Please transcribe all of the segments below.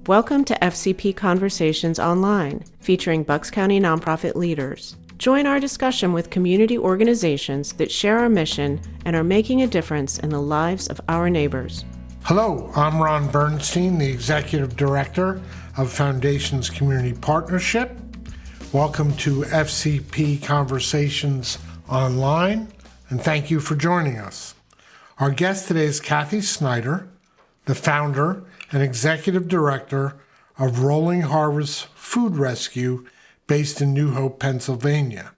Welcome to FCP Conversations Online, featuring Bucks County nonprofit leaders. Join our discussion with community organizations that share our mission and are making a difference in the lives of our neighbors. Hello, I'm Ron Bernstein, the Executive Director of Foundation's Community Partnership. Welcome to FCP Conversations Online, and thank you for joining us. Our guest today is Cathy Snyder, the founder and Executive Director of Rolling Harvest Food Rescue based in New Hope, Pennsylvania.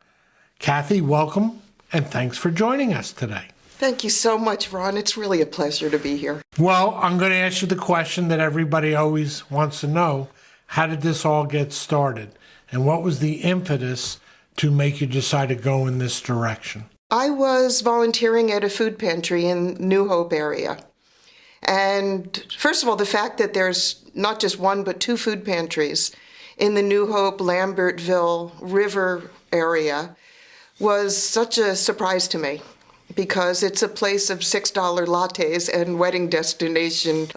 Cathy, welcome, and thanks for joining us today. Thank you so much, Ron. It's really a pleasure to be here. Well, I'm going to ask you the question that everybody always wants to know. How did this all get started? And what was the impetus to make you decide to go in this direction? I was volunteering at a food pantry in New Hope area. And first of all, the fact that there's not just one, but two food pantries in the New Hope, Lambertville River area was such a surprise to me, because it's a place of $6 lattes and wedding destination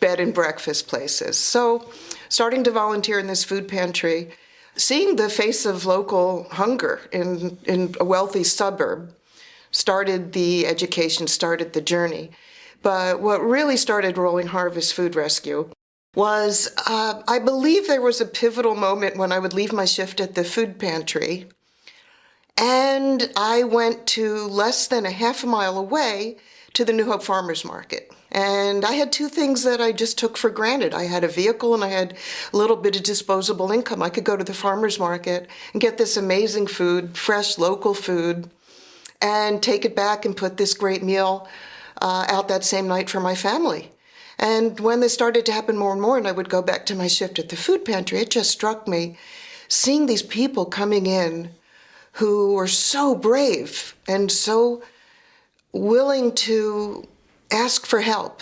bed and breakfast places. So starting to volunteer in this food pantry, seeing the face of local hunger in a wealthy suburb started the education, started the journey. But what really started Rolling Harvest Food Rescue was, I believe there was a pivotal moment when I would leave my shift at the food pantry, and I went to less than a half a mile away to the New Hope Farmers Market. And I had two things that I just took for granted. I had a vehicle and I had a little bit of disposable income. I could go to the farmers market and get this amazing food, fresh local food, and take it back and put this great meal out that same night for my family. And when this started to happen more and more, and I would go back to my shift at the food pantry, it just struck me, seeing these people coming in who were so brave and so willing to ask for help,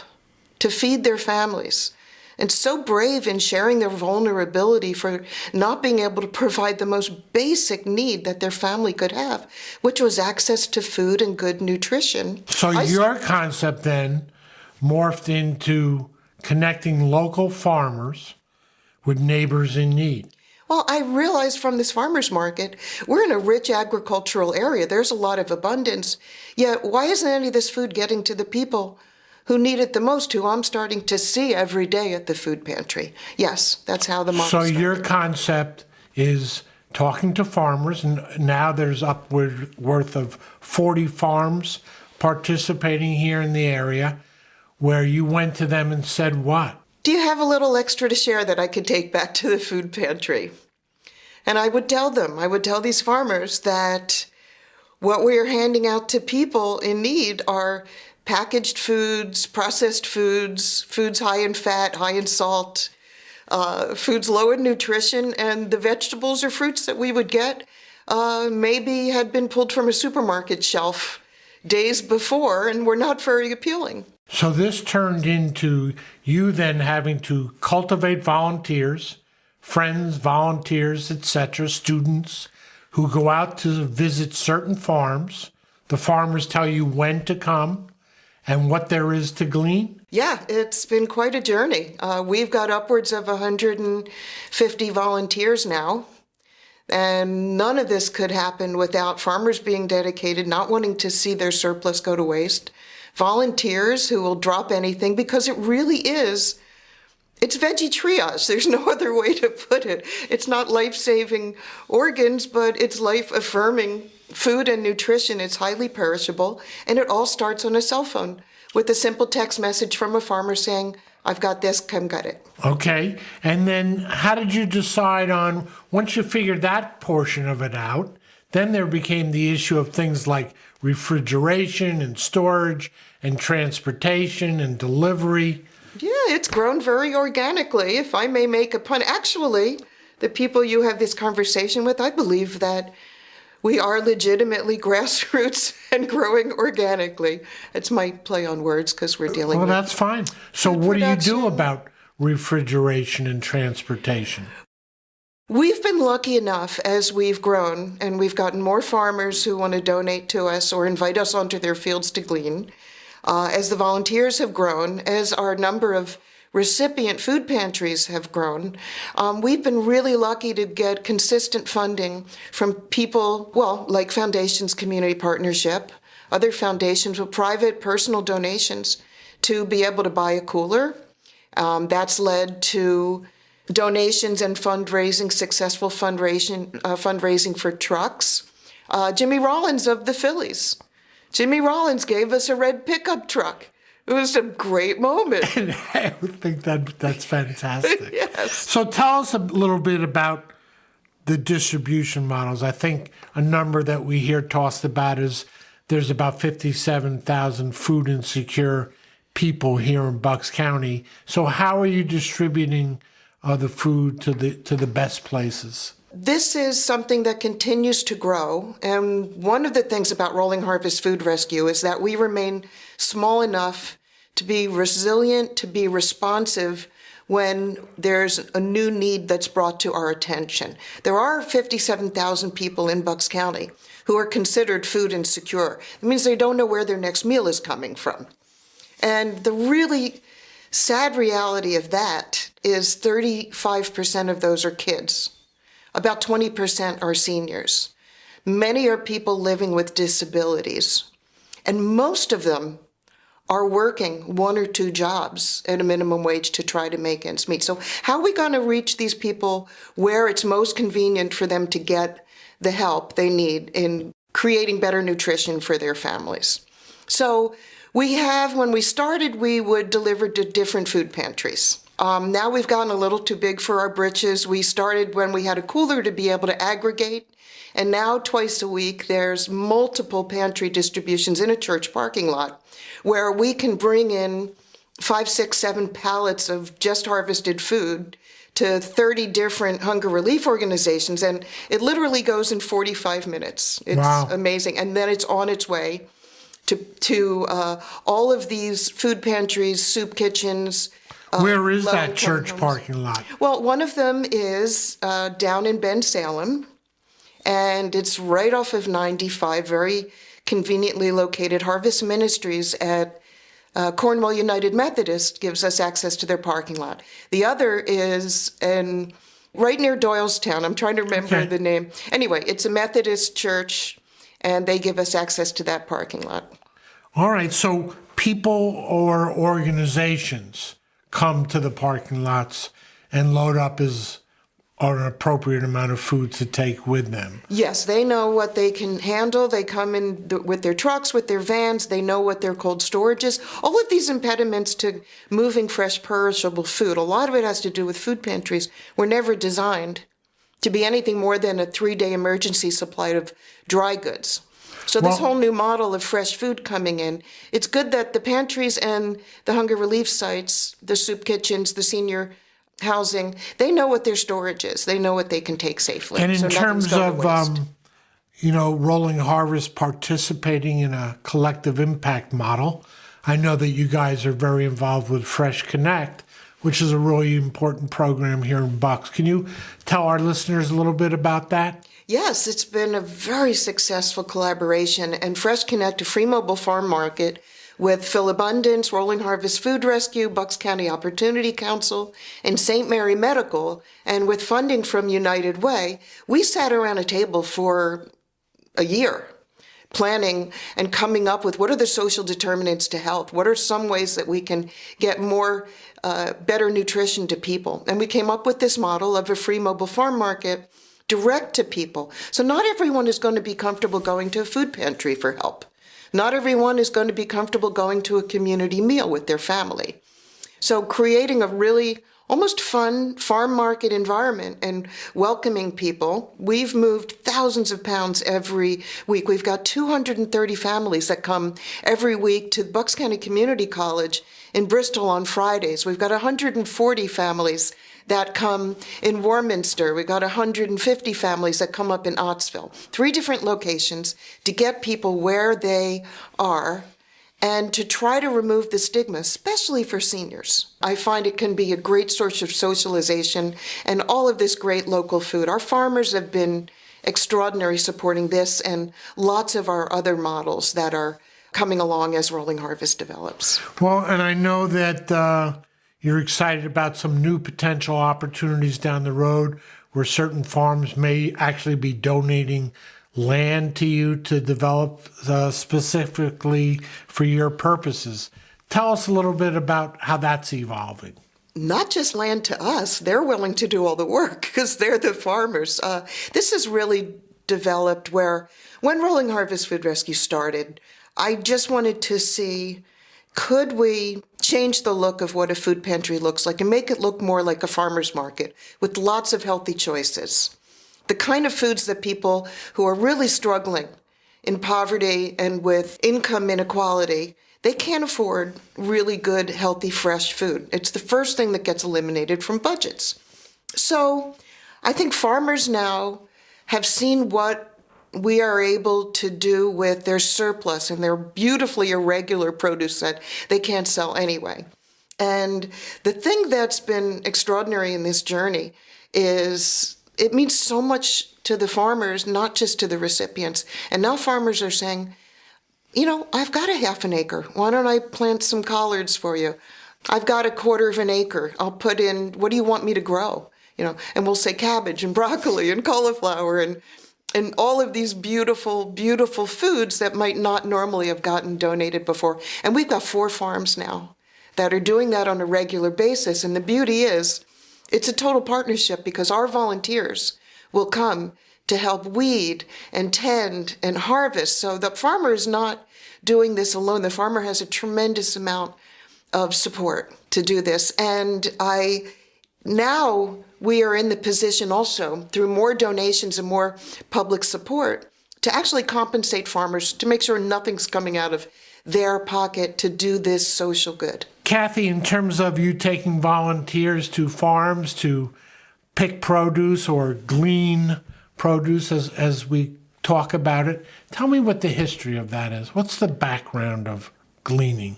to feed their families, and so brave in sharing their vulnerability for not being able to provide the most basic need that their family could have, which was access to food and good nutrition. So your concept then morphed into connecting local farmers with neighbors in need. Well, I realized from this farmer's market, we're in a rich agricultural area. There's a lot of abundance. Yet, why isn't any of this food getting to the people who need it the most, who I'm starting to see every day at the food pantry? Yes, that's how the model started. So your concept is talking to farmers, and now there's upwards of 40 farms participating here in the area, where you went to them and said what? Do you have a little extra to share that I could take back to the food pantry? And I would tell these farmers that what we are handing out to people in need are packaged foods, processed foods, foods high in fat, high in salt, foods low in nutrition, and the vegetables or fruits that we would get maybe had been pulled from a supermarket shelf days before and were not very appealing. So this turned into you then having to cultivate volunteers, friends, volunteers, etc., students who go out to visit certain farms. The farmers tell you when to come and what there is to glean? Yeah, it's been quite a journey. We've got upwards of 150 volunteers now. And none of this could happen without farmers being dedicated, not wanting to see their surplus go to waste. Volunteers who will drop anything, because it really is, it's veggie triage. There's no other way to put it. It's not life-saving organs, but it's life-affirming food and nutrition. It's highly perishable, and it all starts on a cell phone with a simple text message from a farmer saying, I've got this, come get it. Okay, and then how did you decide on, once you figured that portion of it out, then there became the issue of things like refrigeration and storage and transportation and delivery. Yeah, it's grown very organically, if I may make a pun. Actually, the people you have this conversation with, I believe that we are legitimately grassroots and growing organically. It's my play on words because we're dealing with... Well, that's fine. So what do you do about refrigeration and transportation? We've been lucky enough as we've grown, and we've gotten more farmers who want to donate to us or invite us onto their fields to glean. As the volunteers have grown, as our number of recipient food pantries have grown, we've been really lucky to get consistent funding from people, well, like Foundations Community Partnership, other foundations with private personal donations to be able to buy a cooler. That's led to donations and fundraising, successful fundraising for trucks. Jimmy Rollins of the Phillies. Jimmy Rollins gave us a red pickup truck. It was a great moment. And I think that's fantastic. Yes. So tell us a little bit about the distribution models. I think a number that we hear tossed about is there's about 57,000 food insecure people here in Bucks County. So how are you distributing the food to the best places? This is something that continues to grow. And one of the things about Rolling Harvest Food Rescue is that we remain small enough to be resilient, to be responsive when there's a new need that's brought to our attention. There are 57,000 people in Bucks County who are considered food insecure. It means they don't know where their next meal is coming from. And the really sad reality of that is 35% of those are kids. About 20% are seniors. Many are people living with disabilities. And most of them are working 1 or 2 jobs at a minimum wage to try to make ends meet. So how are we going to reach these people where it's most convenient for them to get the help they need in creating better nutrition for their families? So when we started, we would deliver to different food pantries. Now we've gotten a little too big for our britches. We started when we had a cooler to be able to aggregate. And now twice a week, there's multiple pantry distributions in a church parking lot where we can bring in 5, 6, 7 pallets of just harvested food to 30 different hunger relief organizations. And it literally goes in 45 minutes. It's amazing. And then it's on its way to all of these food pantries, soup kitchens. Where is that church parking lot? Well, one of them is down in Bensalem, and it's right off of 95, very conveniently located. Harvest Ministries at Cornwall United Methodist gives us access to their parking lot. The other is right near Doylestown. I'm trying to remember the name. Anyway, it's a Methodist church, and they give us access to that parking lot. All right, so people or organizations come to the parking lots and load up an appropriate amount of food to take with them. Yes, they know what they can handle. They come in with their trucks, with their vans. They know what their cold storage is. All of these impediments to moving fresh, perishable food, a lot of it has to do with food pantries, were never designed to be anything more than a 3-day emergency supply of dry goods. So this whole new model of fresh food coming in, it's good that the pantries and the hunger relief sites, the soup kitchens, the senior housing, they know what their storage is. They know what they can take safely. And in terms of, Rolling Harvest participating in a collective impact model, I know that you guys are very involved with Fresh Connect, which is a really important program here in Bucks. Can you tell our listeners a little bit about that? Yes, it's been a very successful collaboration, and Fresh Connect, a free mobile farm market with Philabundance, Rolling Harvest Food Rescue, Bucks County Opportunity Council, and St. Mary Medical, and with funding from United Way, we sat around a table for a year planning and coming up with what are the social determinants to health, what are some ways that we can get more better nutrition to people. And we came up with this model of a free mobile farm market direct to people. So not everyone is going to be comfortable going to a food pantry for help. Not everyone is going to be comfortable going to a community meal with their family. So creating a really almost fun farm market environment and welcoming people. We've moved thousands of pounds every week. We've got 230 families that come every week to Bucks County Community College in Bristol on Fridays. We've got 140 families that come in Warminster. We've got 150 families that come up in Ottsville. 3 different locations to get people where they are and to try to remove the stigma, especially for seniors. I find it can be a great source of socialization and all of this great local food. Our farmers have been extraordinary supporting this and lots of our other models that are coming along as Rolling Harvest develops. Well, and I know that You're excited about some new potential opportunities down the road where certain farms may actually be donating land to you to develop specifically for your purposes. Tell us a little bit about how that's evolving. Not just land to us, they're willing to do all the work because they're the farmers. This has really developed where when Rolling Harvest Food Rescue started, I just wanted to see, could we change the look of what a food pantry looks like and make it look more like a farmer's market with lots of healthy choices? The kind of foods that people who are really struggling in poverty and with income inequality, they can't afford really good, healthy, fresh food. It's the first thing that gets eliminated from budgets. So I think farmers now have seen what we are able to do with their surplus and their beautifully irregular produce that they can't sell anyway. And the thing that's been extraordinary in this journey is it means so much to the farmers, not just to the recipients. And now farmers are saying, I've got a half an acre. Why don't I plant some collards for you? I've got a quarter of an acre. I'll put in, what do you want me to grow? And we'll say cabbage and broccoli and cauliflower and all of these beautiful, beautiful foods that might not normally have gotten donated before. And we've got 4 farms now that are doing that on a regular basis. And the beauty is, it's a total partnership because our volunteers will come to help weed and tend and harvest. So the farmer is not doing this alone. The farmer has a tremendous amount of support to do this. And now we are in the position also, through more donations and more public support, to actually compensate farmers to make sure nothing's coming out of their pocket to do this social good. Cathy, in terms of you taking volunteers to farms to pick produce or glean produce as we talk about it, tell me what the history of that is. What's the background of gleaning?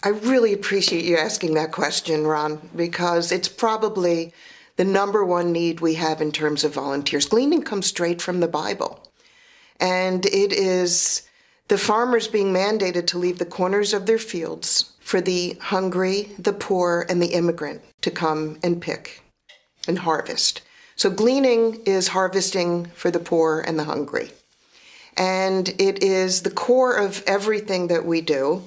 I really appreciate you asking that question, Ron, because it's probably the number one need we have in terms of volunteers. Gleaning comes straight from the Bible. And it is the farmers being mandated to leave the corners of their fields for the hungry, the poor, and the immigrant to come and pick and harvest. So gleaning is harvesting for the poor and the hungry. And it is the core of everything that we do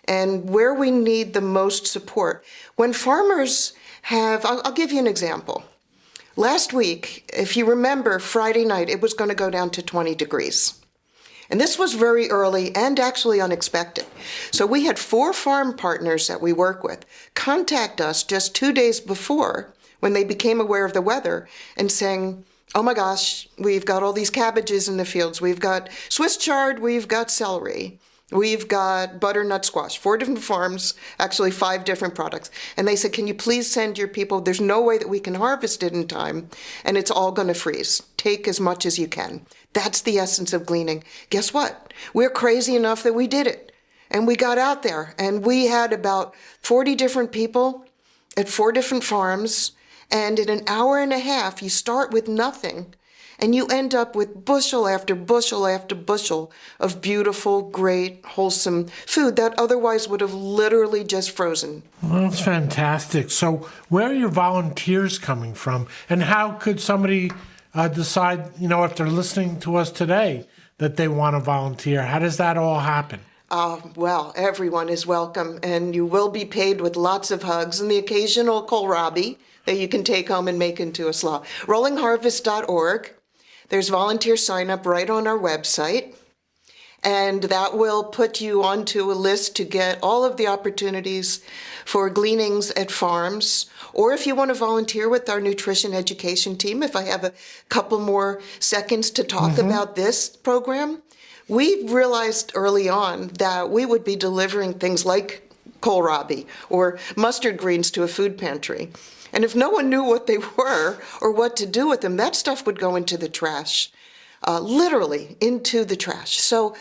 and where we need the most support. When farmers I'll give you an example. Last week, if you remember, Friday night, it was going to go down to 20 degrees. And this was very early and actually unexpected. So we had 4 farm partners that we work with contact us just 2 days before when they became aware of the weather and saying, oh my gosh, we've got all these cabbages in the fields. We've got Swiss chard, we've got celery. We've got butternut squash, 4 different farms, actually 5 different products. And they said, can you please send your people? There's no way that we can harvest it in time, and it's all going to freeze. Take as much as you can. That's the essence of gleaning. Guess what? We're crazy enough that we did it. And we got out there, and we had about 40 different people at 4 different farms. And in an hour and a half, you start with nothing. And you end up with bushel after bushel after bushel of beautiful, great, wholesome food that otherwise would have literally just frozen. Well, that's fantastic. So where are your volunteers coming from? And how could somebody decide, if they're listening to us today, that they want to volunteer? How does that all happen? Well, everyone is welcome, and you will be paid with lots of hugs and the occasional kohlrabi that you can take home and make into a slaw. rollingharvest.org. There's volunteer sign up right on our website, and that will put you onto a list to get all of the opportunities for gleanings at farms. Or if you want to volunteer with our nutrition education team, if I have a couple more seconds to talk about this program, we realized early on that we would be delivering things like kohlrabi or mustard greens to a food pantry. And if no one knew what they were or what to do with them, that stuff would go into the trash, literally into the trash. So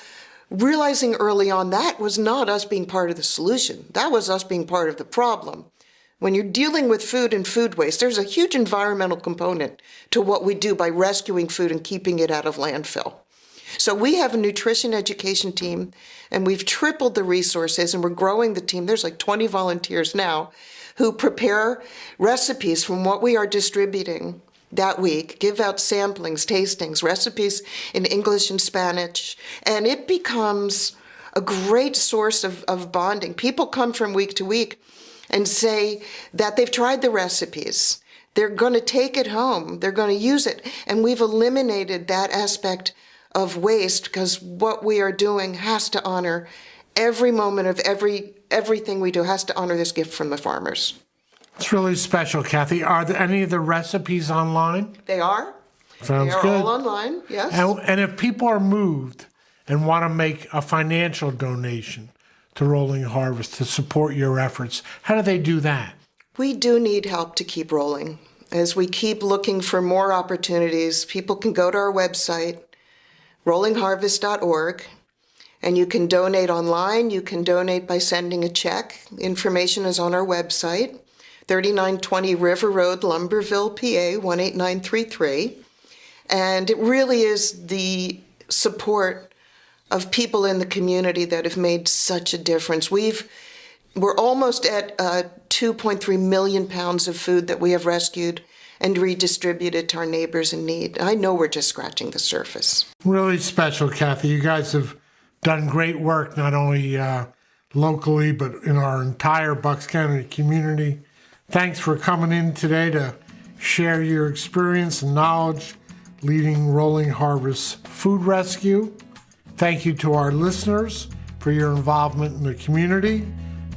realizing early on that was not us being part of the solution. That was us being part of the problem. When you're dealing with food and food waste, there's a huge environmental component to what we do by rescuing food and keeping it out of landfill. So we have a nutrition education team, and we've tripled the resources, and we're growing the team. There's like 20 volunteers now who prepare recipes from what we are distributing that week, give out samplings, tastings, recipes in English and Spanish, and it becomes a great source of bonding. People come from week to week and say that they've tried the recipes. They're going to take it home. They're going to use it. And we've eliminated that aspect of waste because what we are doing has to honor every moment of everything we do has to honor this gift from the farmers. It's really special, Cathy. Are there any of the recipes online? They are. Sounds they are good. all online, yes. And if people are moved and want to make a financial donation to Rolling Harvest to support your efforts, how do they do that? We do need help to keep rolling. As we keep looking for more opportunities, people can go to our website, rollingharvest.org, and you can donate online. You can donate by sending a check. Information is on our website, 3920 River Road, Lumberville, PA, 18933. And it really is the support of people in the community that have made such a difference. We're almost at 2.3 million pounds of food that we have rescued and redistributed to our neighbors in need. I know we're just scratching the surface. Really special, Cathy. You guys have done great work, not only locally, but in our entire Bucks County community. Thanks for coming in today to share your experience and knowledge leading Rolling Harvest Food Rescue. Thank you to our listeners for your involvement in the community.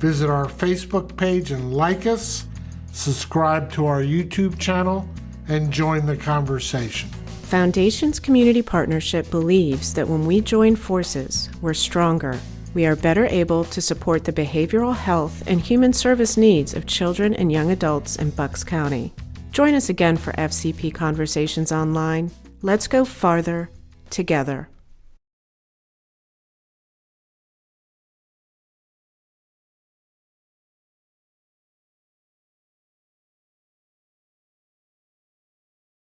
Visit our Facebook page and like us, subscribe to our YouTube channel, and join the conversation. Foundation's community partnership believes that when we join forces, we're stronger. We are better able to support the behavioral health and human service needs of children and young adults in Bucks County. Join us again for FCP Conversations Online. Let's go farther together.